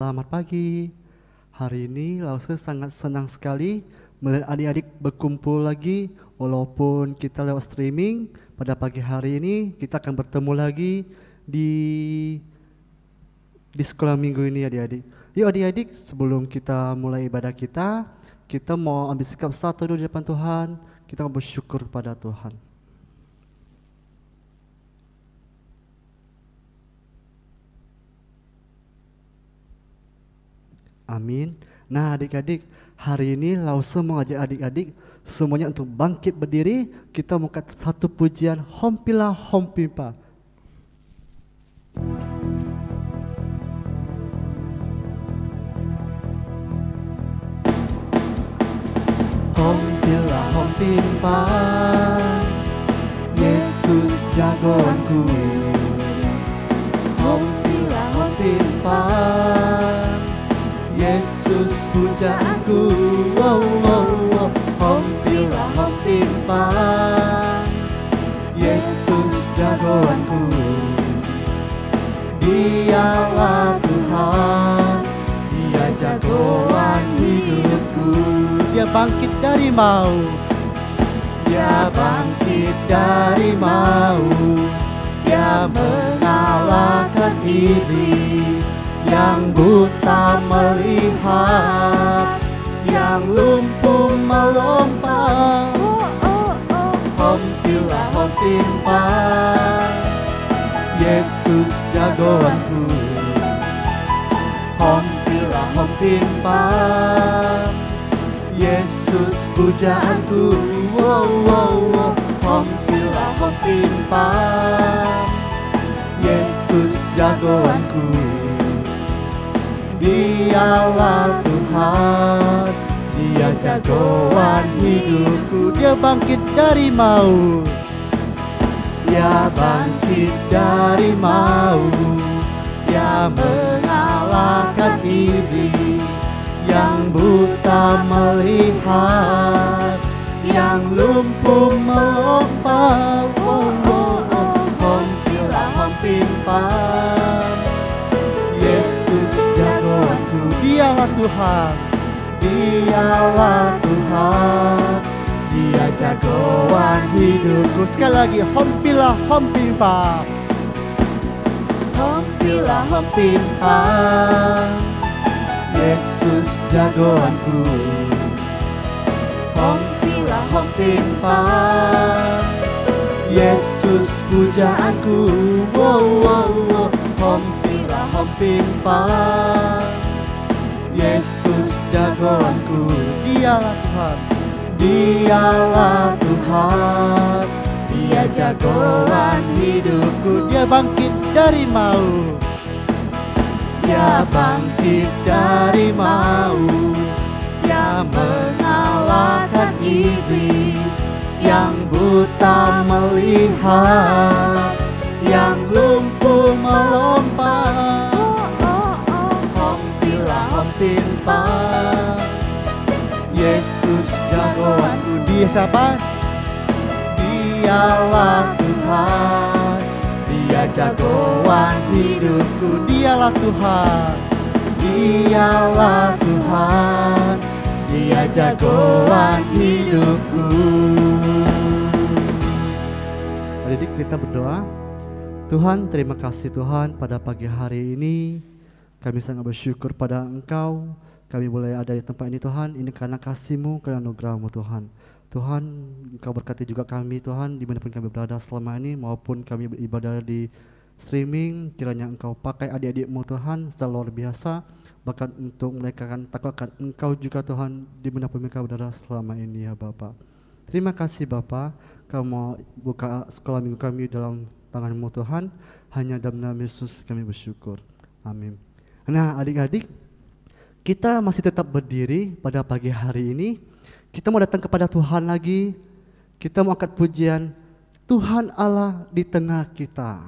Selamat pagi. Hari ini Lause sangat senang sekali melihat adik-adik berkumpul lagi walaupun kita lewat streaming. Pada pagi hari ini kita akan bertemu lagi di sekolah minggu ini adik-adik. Yuk adik-adik, sebelum kita mulai ibadah kita mau ambil sikap satu dulu di depan Tuhan. Kita mau bersyukur kepada Tuhan. Amin. Nah adik-adik, hari ini Lause mengajak adik-adik semuanya untuk bangkit berdiri. Kita mau kata satu pujian Hompila Hompimpa. Hompila Hompimpa, Yesus jagoanku. Hompila Hompimpa, Yesus pujaanku. Wow, wow, wow. Hompila Hompimpa, Yesus jagoanku. Dialah Tuhan, Dia jagoan hidupku. Dia bangkit dari maut, Dia bangkit dari maut. Dia mengalahkan iblis. Yang buta melihat, yang lumpuh melompat. Hompila Hompimpa, Yesus jagoanku. Hompila Hompimpa, Yesus pujaanku. Wow, wow, wow. Hompila Hompimpa, Yesus jagoanku. Dialah Tuhan, Dia jagoan hidupku. Dia bangkit dari maut, Dia bangkit dari maut. Dia mengalahkan iblis. Yang buta melihat, yang lumpuh melompat. Oh, oh, oh. Hompila Hompimpa, Dialah Tuhan, Dialah Tuhan, Dia jagoan hidupku. Sekali lagi, Hompila Hompimpa, Hompila Hompimpa, Yesus jagoanku. Hompila Hompimpa, Yesus pujaanku. Wow, wow, wow. Hompila Hompimpa, Yesus jagoanku. Dialah Tuhan, Dialah Tuhan, Dia jagoan hidupku. Dia bangkit dari maut, Dia bangkit dari maut. Dia mengalahkan iblis. Yang buta melihat, yang lumpuh melompat. Hompimpa, Yesus jagoanku. Dia siapa? Dialah Tuhan, Dia jagoan hidupku. Dialah Tuhan, Dialah Tuhan, Dia jagoan hidupku. Adik-adik, kita berdoa. Tuhan, terima kasih Tuhan pada pagi hari ini. Kami sangat bersyukur pada Engkau. Kami boleh ada di tempat ini Tuhan. Ini karena kasih-Mu, karena anugerah-Mu Tuhan. Tuhan, Engkau berkati juga kami Tuhan, dimanapun kami berada selama ini, maupun kami beribadah di streaming. Kiranya Engkau pakai adik-adik-Mu Tuhan secara luar biasa. Bahkan untuk mereka akan takutkan Engkau juga Tuhan, dimanapun mereka berada selama ini ya Bapa. Terima kasih Bapa. Kau mau buka sekolah minggu kami dalam tangan-Mu Tuhan. Hanya dalam nama Yesus kami bersyukur. Amin. Nah adik-adik, kita masih tetap berdiri pada pagi hari ini. Kita mau datang kepada Tuhan lagi. Kita mau angkat pujian Tuhan Allah di tengah kita.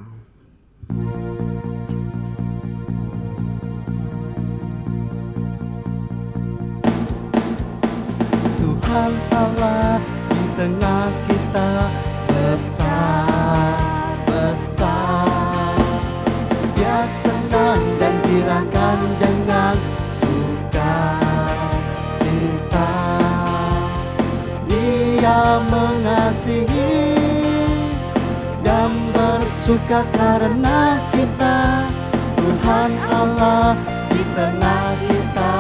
Tuhan Allah di tengah kita, besar, besar. Dia senang dan dirangkani dengan sukacita. Dia mengasihi dan bersuka karena kita. Tuhan Allah di tengah kita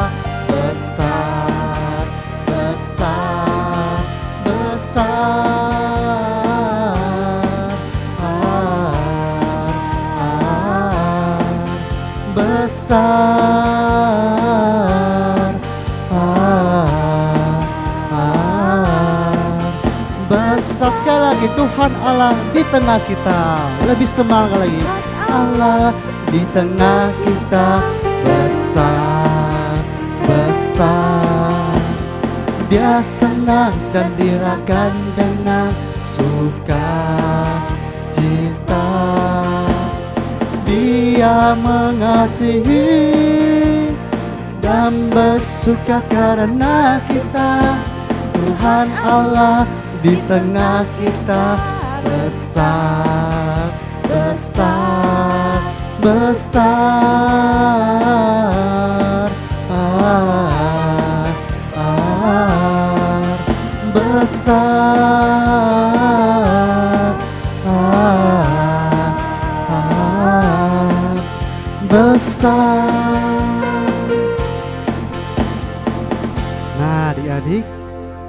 besar, besar, besar, besar, besar. Sekali lagi, Tuhan Allah di tengah kita. Lebih semangat lagi. Allah di tengah kita besar, besar. Dia senang dan dirakan dengan sukacita. Dia mengasihi dan bersuka karena kita. Tuhan Allah di tengah kita besar, besar, besar, besar, besar. Nah, adik-adik,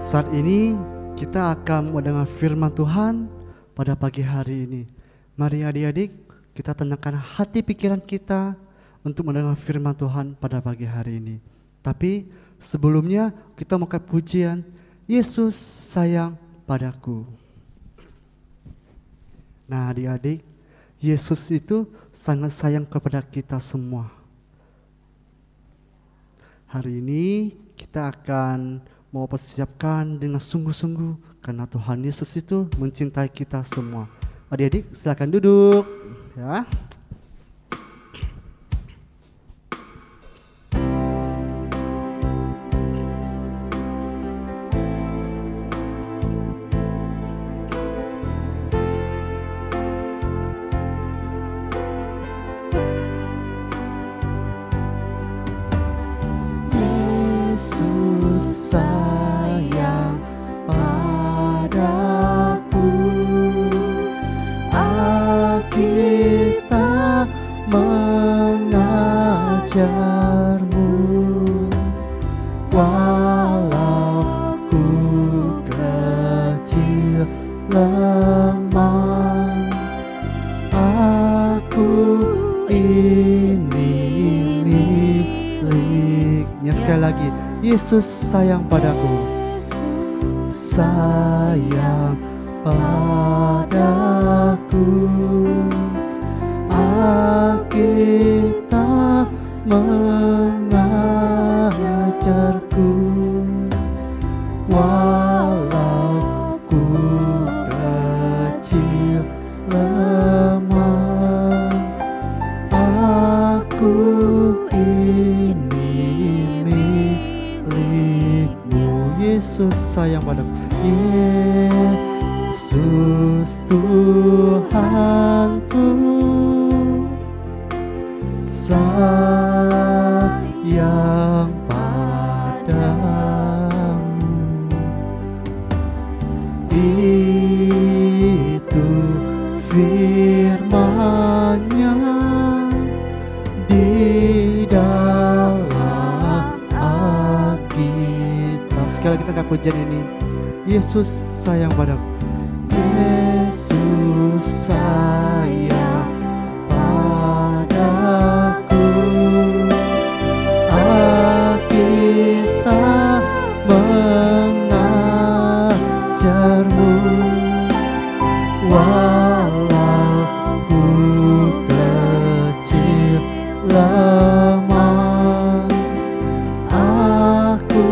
saat ini kita akan mendengar firman Tuhan pada pagi hari ini. Mari adik-adik, kita tenangkan hati pikiran kita untuk mendengar firman Tuhan pada pagi hari ini. Tapi sebelumnya kita mau ke pujian Yesus sayang padaku. Nah adik-adik, Yesus itu sangat sayang kepada kita semua. Hari ini kita akan mau persiapkan dengan sungguh-sungguh karena Tuhan Yesus itu mencintai kita semua. Adik-adik silakan duduk ya. Walau ku kecil lemah, aku ini miliknya. Sekali lagi, Yesus sayang padaku, sayang padaku. Alkitab mengajarku, walau ku kecil lemah, aku ini milikmu. Yesus sayang padaku, Yesus Tuhanku sayang padamu. Itu firman-Nya di dalam Alkitab. Sekali lagi kita pujian ini, Yesus sayang padaku, Yesus sayang padaku. Alkitab mengajarmu, walau ku kecil lemah, aku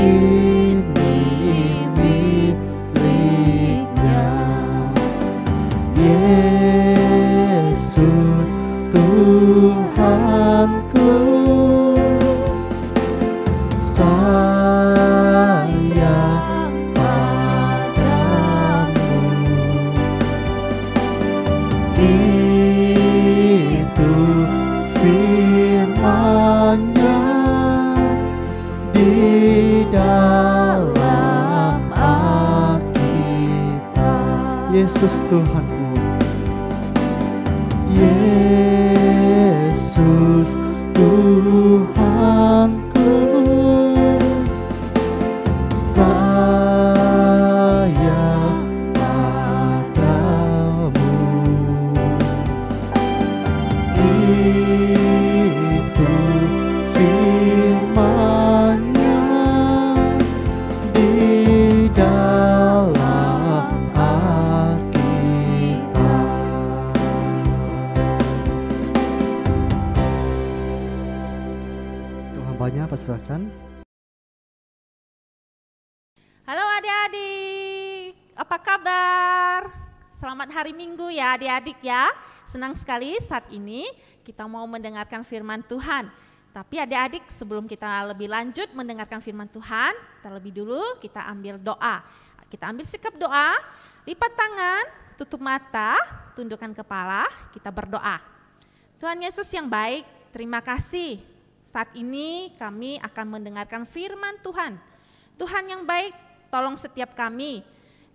ini milikmu. Yesus Tuhanku. Yesus Tuhanku, sayang padamu. Itu firman-Nya di dalam Alkitab. Tuhan banyak, persilakan. Halo adik-adik, apa kabar? Selamat hari Minggu ya adik-adik ya. Senang sekali saat ini kita mau mendengarkan firman Tuhan. Tapi adik-adik, sebelum kita lebih lanjut mendengarkan firman Tuhan, terlebih dulu kita ambil doa. Kita ambil sikap doa, lipat tangan, tutup mata, tundukkan kepala, kita berdoa. Tuhan Yesus yang baik, terima kasih. Saat ini kami akan mendengarkan firman Tuhan. Tuhan yang baik, tolong setiap kami,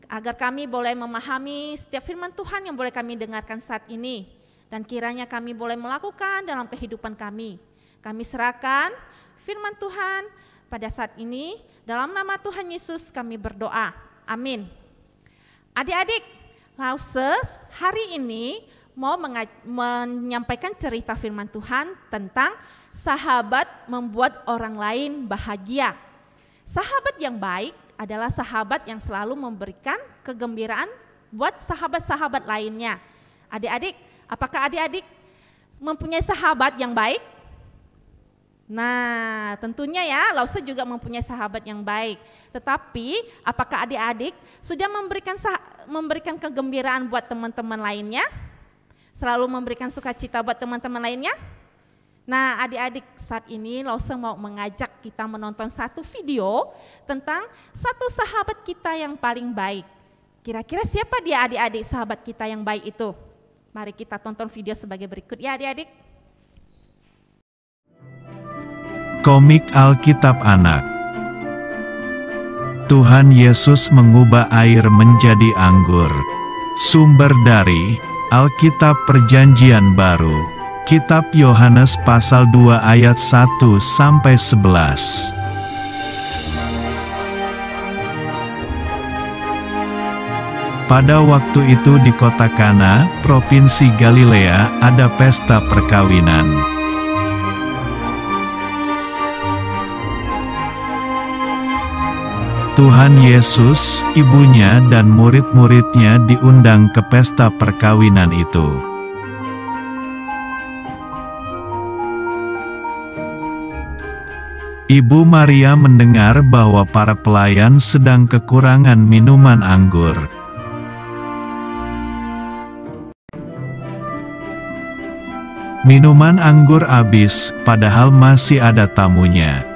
agar kami boleh memahami setiap firman Tuhan yang boleh kami dengarkan saat ini. Dan kiranya kami boleh melakukan dalam kehidupan kami. Kami serahkan firman Tuhan pada saat ini, dalam nama Tuhan Yesus kami berdoa. Amin. Adik-adik, Lauses hari ini mau menyampaikan cerita firman Tuhan tentang sahabat membuat orang lain bahagia. Sahabat yang baik adalah sahabat yang selalu memberikan kegembiraan buat sahabat-sahabat lainnya. Adik-adik, apakah adik-adik mempunyai sahabat yang baik? Nah, tentunya ya, Lause juga mempunyai sahabat yang baik. Tetapi, apakah adik-adik sudah memberikan kegembiraan buat teman-teman lainnya? Selalu memberikan sukacita buat teman-teman lainnya? Nah, adik-adik, saat ini Lause mau mengajak kita menonton satu video tentang satu sahabat kita yang paling baik. Kira-kira siapa dia adik-adik sahabat kita yang baik itu? Mari kita tonton video sebagai berikut ya adik-adik. Komik Alkitab Anak. Tuhan Yesus mengubah air menjadi anggur. Sumber dari Alkitab Perjanjian Baru. Kitab Yohanes pasal 2 ayat 1-11. Pada waktu itu di kota Kana, provinsi Galilea, ada pesta perkawinan. Tuhan Yesus, ibunya dan murid-muridnya diundang ke pesta perkawinan itu. Ibu Maria mendengar bahwa para pelayan sedang kekurangan minuman anggur. Minuman anggur habis, padahal masih ada tamunya.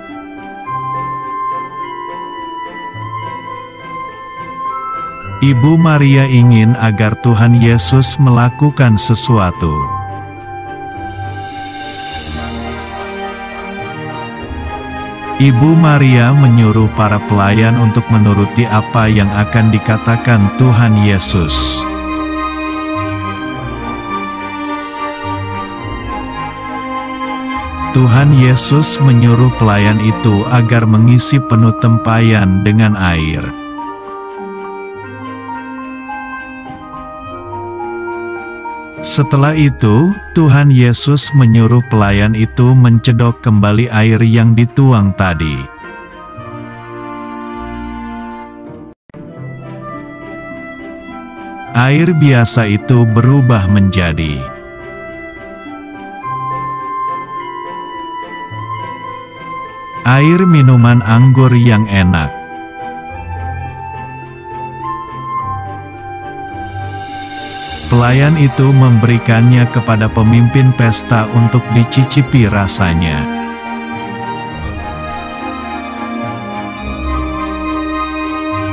Ibu Maria ingin agar Tuhan Yesus melakukan sesuatu. Ibu Maria menyuruh para pelayan untuk menuruti apa yang akan dikatakan Tuhan Yesus. Tuhan Yesus menyuruh pelayan itu agar mengisi penuh tempayan dengan air. Setelah itu, Tuhan Yesus menyuruh pelayan itu mencedok kembali air yang dituang tadi. Air biasa itu berubah menjadi air minuman anggur yang enak. Pelayan itu memberikannya kepada pemimpin pesta untuk dicicipi rasanya.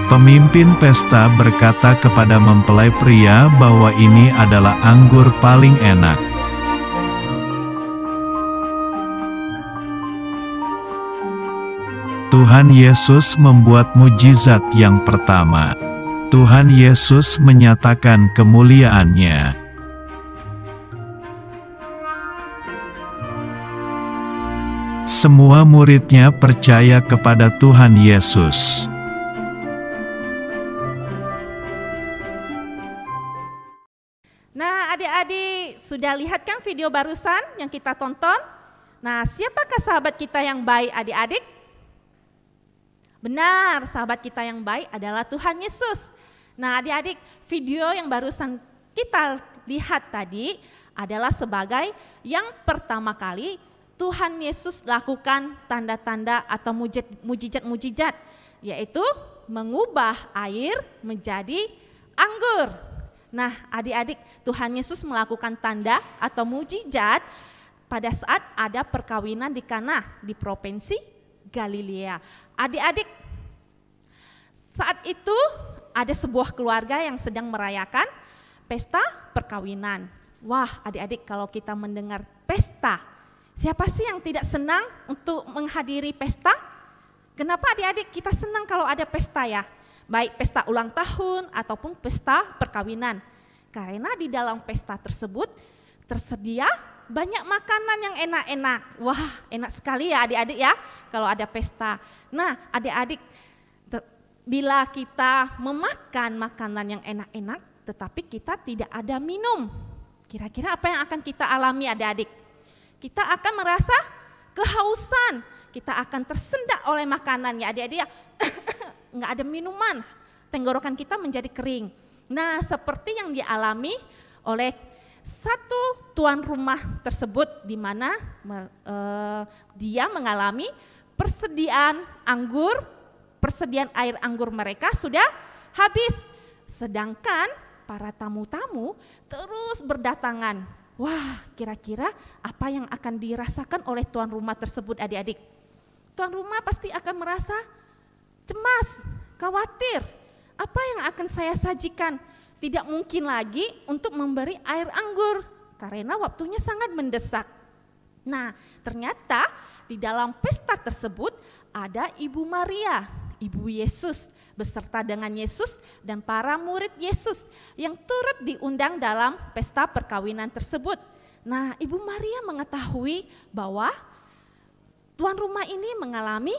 Pemimpin pesta berkata kepada mempelai pria bahwa ini adalah anggur paling enak. Tuhan Yesus membuat mujizat yang pertama. Tuhan Yesus menyatakan kemuliaan-Nya. Semua murid-Nya percaya kepada Tuhan Yesus. Nah, adik-adik sudah lihat kan video barusan yang kita tonton? Nah, siapakah sahabat kita yang baik, adik-adik? Benar, sahabat kita yang baik adalah Tuhan Yesus. Nah, adik-adik, video yang barusan kita lihat tadi adalah sebagai yang pertama kali Tuhan Yesus lakukan tanda-tanda atau mujizat-mujizat, yaitu mengubah air menjadi anggur. Nah, adik-adik, Tuhan Yesus melakukan tanda atau mujizat pada saat ada perkawinan di Kana di provinsi Galilea. Adik-adik, saat itu ada sebuah keluarga yang sedang merayakan pesta perkawinan. Wah, adik-adik, kalau kita mendengar pesta, siapa sih yang tidak senang untuk menghadiri pesta? Kenapa adik-adik kita senang kalau ada pesta ya? Baik pesta ulang tahun ataupun pesta perkawinan. Karena di dalam pesta tersebut tersedia banyak makanan yang enak-enak. Wah, enak sekali ya adik-adik ya kalau ada pesta. Nah, adik-adik, bila kita memakan makanan yang enak-enak tetapi kita tidak ada minum, kira-kira apa yang akan kita alami adik-adik? Kita akan merasa kehausan, kita akan tersendak oleh makanan ya adik-adik ya. Nggak ada minuman, tenggorokan kita menjadi kering. Nah, seperti yang dialami oleh satu tuan rumah tersebut, di mana dia mengalami persediaan air anggur mereka sudah habis, sedangkan para tamu-tamu terus berdatangan. Wah, kira-kira apa yang akan dirasakan oleh tuan rumah tersebut adik-adik? Tuan rumah pasti akan merasa cemas, khawatir, apa yang akan saya sajikan? Tidak mungkin lagi untuk memberi air anggur, karena waktunya sangat mendesak. Nah, ternyata di dalam pesta tersebut ada Ibu Maria, Ibu Yesus, beserta dengan Yesus dan para murid Yesus yang turut diundang dalam pesta perkawinan tersebut. Nah, Ibu Maria mengetahui bahwa tuan rumah ini mengalami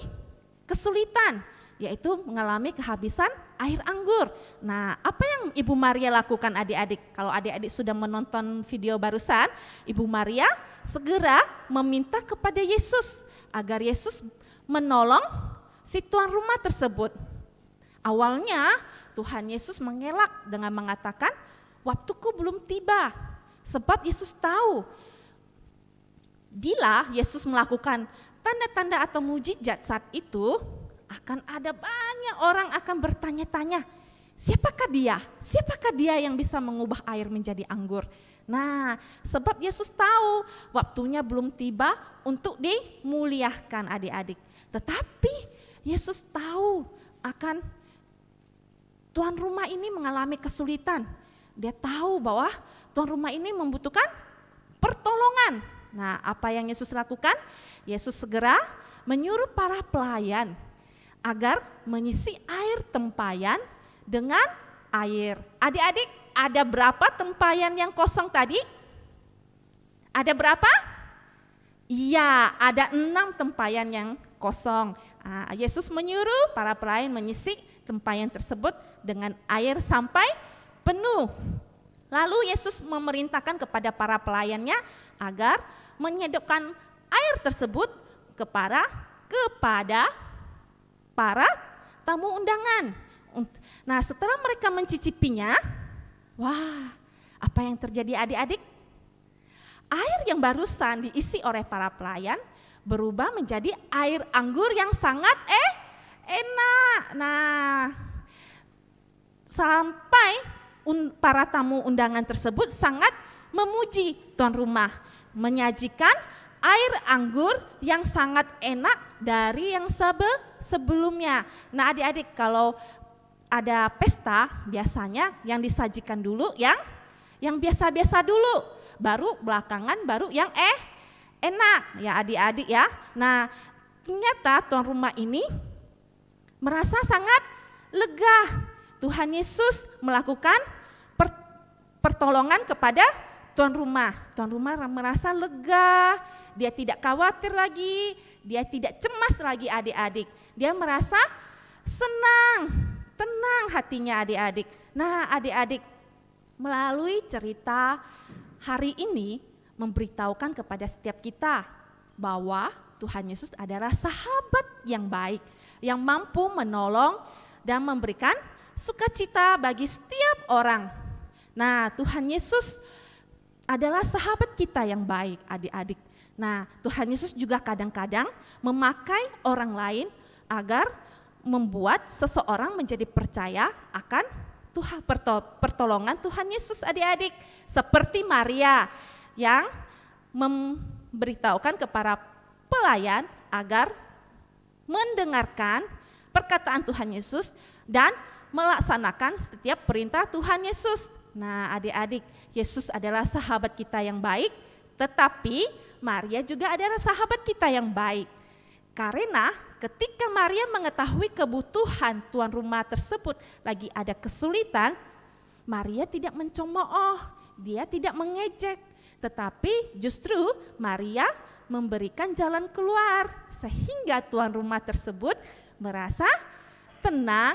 kesulitan, yaitu mengalami kehabisan air anggur. Nah, apa yang Ibu Maria lakukan adik-adik? Kalau adik-adik sudah menonton video barusan, Ibu Maria segera meminta kepada Yesus agar Yesus menolong si tuan rumah tersebut. Awalnya Tuhan Yesus mengelak dengan mengatakan, waktuku belum tiba. Sebab Yesus tahu bila Yesus melakukan tanda-tanda atau mujizat saat itu, akan ada banyak orang akan bertanya-tanya, siapakah dia? Siapakah dia yang bisa mengubah air menjadi anggur? Nah, sebab Yesus tahu waktunya belum tiba untuk dimuliakan adik-adik. Tetapi Yesus tahu akan tuan rumah ini mengalami kesulitan. Dia tahu bahwa tuan rumah ini membutuhkan pertolongan. Nah, apa yang Yesus lakukan? Yesus segera menyuruh para pelayan agar mengisi air tempayan dengan air. Adik-adik, ada berapa tempayan yang kosong tadi? Ada berapa? Iya, ada 6 tempayan yang kosong. Yesus menyuruh para pelayan mengisi tempayan tersebut dengan air sampai penuh. Lalu Yesus memerintahkan kepada para pelayannya agar menyedotkan air tersebut kepada para tamu undangan. Nah, setelah mereka mencicipinya, wah, apa yang terjadi adik-adik? Air yang barusan diisi oleh para pelayan berubah menjadi air anggur yang sangat enak. Nah, sampai para tamu undangan tersebut sangat memuji tuan rumah, menyajikan air anggur yang sangat enak dari yang sebelumnya. Nah, adik-adik, kalau ada pesta biasanya yang disajikan dulu yang biasa-biasa dulu, baru belakangan baru yang enak ya adik-adik ya. Nah, ternyata tuan rumah ini merasa sangat lega Tuhan Yesus melakukan pertolongan kepada tuan rumah. Tuan rumah merasa lega, dia tidak khawatir lagi, dia tidak cemas lagi adik-adik. Dia merasa senang, tenang hatinya adik-adik. Nah adik-adik, melalui cerita hari ini memberitahukan kepada setiap kita bahwa Tuhan Yesus adalah sahabat yang baik, yang mampu menolong dan memberikan sukacita bagi setiap orang. Nah, Tuhan Yesus adalah sahabat kita yang baik, adik-adik. Nah, Tuhan Yesus juga kadang-kadang memakai orang lain agar membuat seseorang menjadi percaya akan Tuhan, pertolongan Tuhan Yesus, adik-adik. Seperti Maria yang memberitahukan kepada pelayan agar mendengarkan perkataan Tuhan Yesus dan melaksanakan setiap perintah Tuhan Yesus. Nah adik-adik, Yesus adalah sahabat kita yang baik, tetapi Maria juga adalah sahabat kita yang baik. Karena ketika Maria mengetahui kebutuhan tuan rumah tersebut lagi ada kesulitan, Maria tidak mencemooh, dia tidak mengejek, tetapi justru Maria memberikan jalan keluar sehingga tuan rumah tersebut merasa tenang,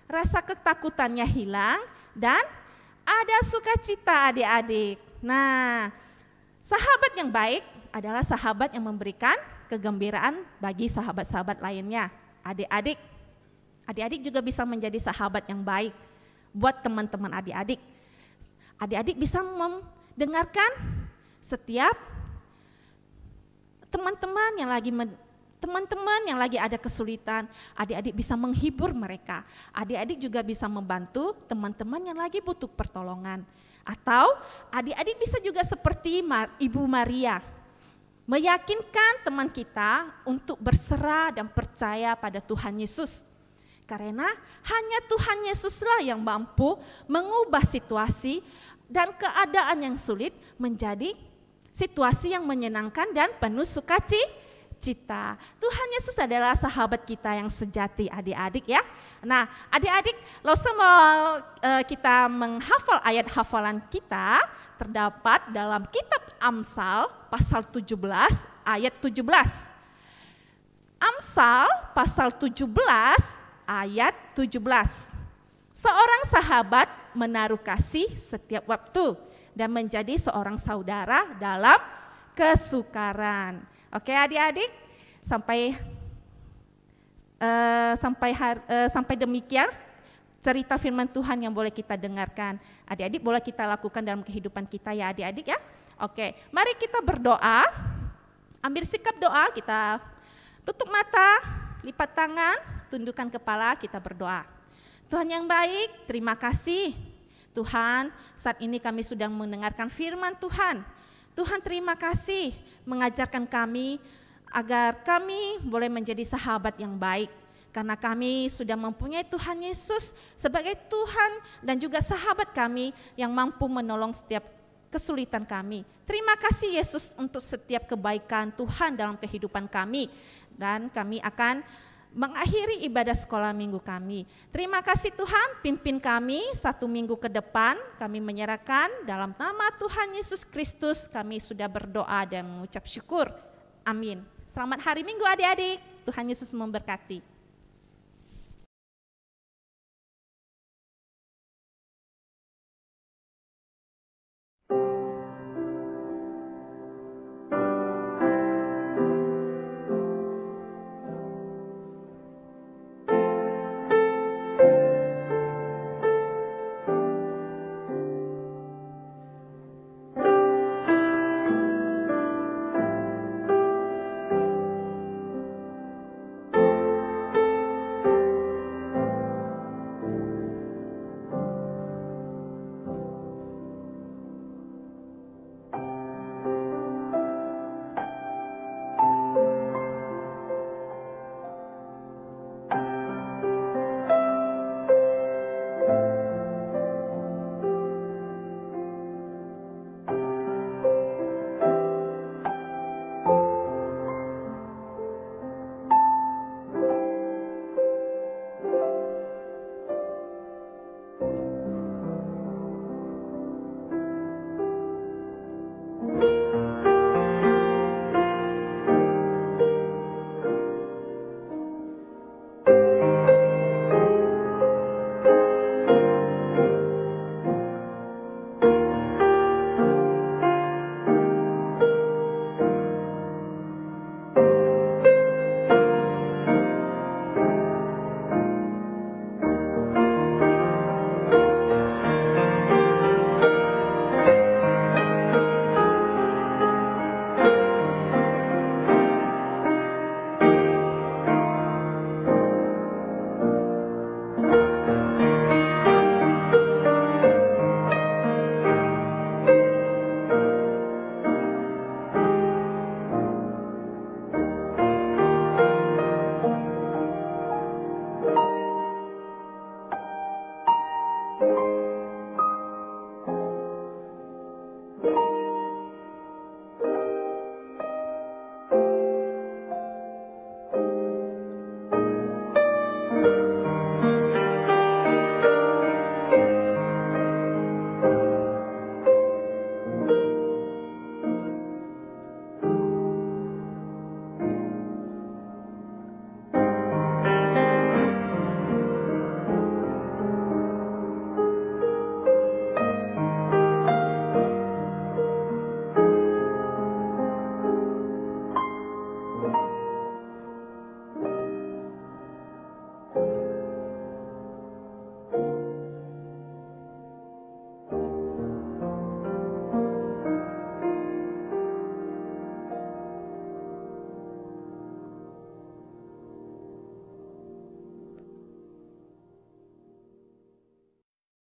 rasa ketakutannya hilang dan ada sukacita adik-adik. Nah, sahabat yang baik adalah sahabat yang memberikan kegembiraan bagi sahabat-sahabat lainnya. Adik-adik juga bisa menjadi sahabat yang baik buat teman-teman adik-adik. Adik-adik bisa mendengarkan setiap teman-teman yang lagi ada kesulitan, adik-adik bisa menghibur mereka. Adik-adik juga bisa membantu teman-teman yang lagi butuh pertolongan. Atau adik-adik bisa juga seperti Ibu Maria, meyakinkan teman kita untuk berserah dan percaya pada Tuhan Yesus. Karena hanya Tuhan Yesuslah yang mampu mengubah situasi dan keadaan yang sulit menjadi situasi yang menyenangkan dan penuh sukacita. Tuhan Yesus adalah sahabat kita yang sejati adik-adik ya. Nah adik-adik, langsung mau kita menghafal ayat hafalan kita terdapat dalam kitab Amsal pasal 17 ayat 17. Amsal pasal 17 ayat 17. Seorang sahabat menaruh kasih setiap waktu dan menjadi seorang saudara dalam kesukaran. Oke adik-adik, sampai demikian cerita firman Tuhan yang boleh kita dengarkan. Adik-adik boleh kita lakukan dalam kehidupan kita ya adik-adik ya. Oke, mari kita berdoa, ambil sikap doa, kita tutup mata, lipat tangan, tundukkan kepala, kita berdoa. Tuhan yang baik, terima kasih Tuhan, saat ini kami sudah mendengarkan firman Tuhan. Tuhan terima kasih mengajarkan kami agar kami boleh menjadi sahabat yang baik. Karena kami sudah mempunyai Tuhan Yesus sebagai Tuhan dan juga sahabat kami yang mampu menolong setiap kesulitan kami. Terima kasih Yesus untuk setiap kebaikan Tuhan dalam kehidupan kami. Dan kami akan mengakhiri ibadah sekolah minggu kami. Terima kasih Tuhan, pimpin kami 1 minggu ke depan. Kami menyerahkan dalam nama Tuhan Yesus Kristus. Kami sudah berdoa dan mengucap syukur. Amin. Selamat hari Minggu adik-adik. Tuhan Yesus memberkati.